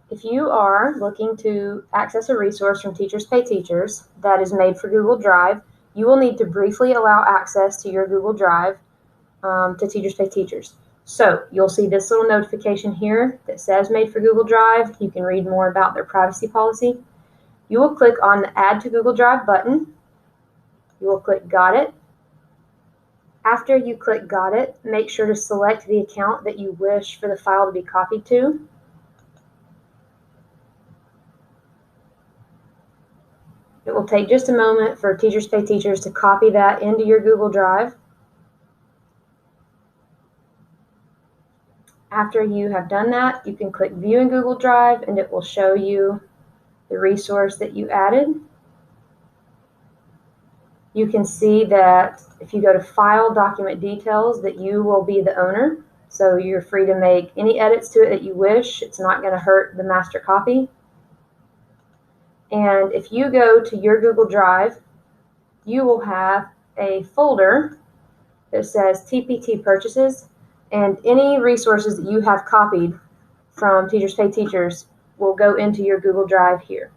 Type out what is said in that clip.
If you are looking to access a resource from Teachers Pay Teachers that is made for Google Drive, you will need to briefly allow access to your Google Drive to Teachers Pay Teachers. So you'll see this little notification here that says Made for Google Drive. You can read more about their privacy policy. You will click on the Add to Google Drive button. You will click Got It. After you click Got It, make sure to select the account that you wish for the file to be copied to. It will take just a moment for Teachers Pay Teachers to copy that into your Google Drive. After you have done that, you can click View in Google Drive and it will show you the resource that you added. You can see that if you go to File, Document Details, that you will be the owner. So you're free to make any edits to it that you wish. It's not going to hurt the master copy. And if you go to your Google Drive, you will have a folder that says TpT Purchases, and any resources that you have copied from Teachers Pay Teachers will go into your Google Drive here.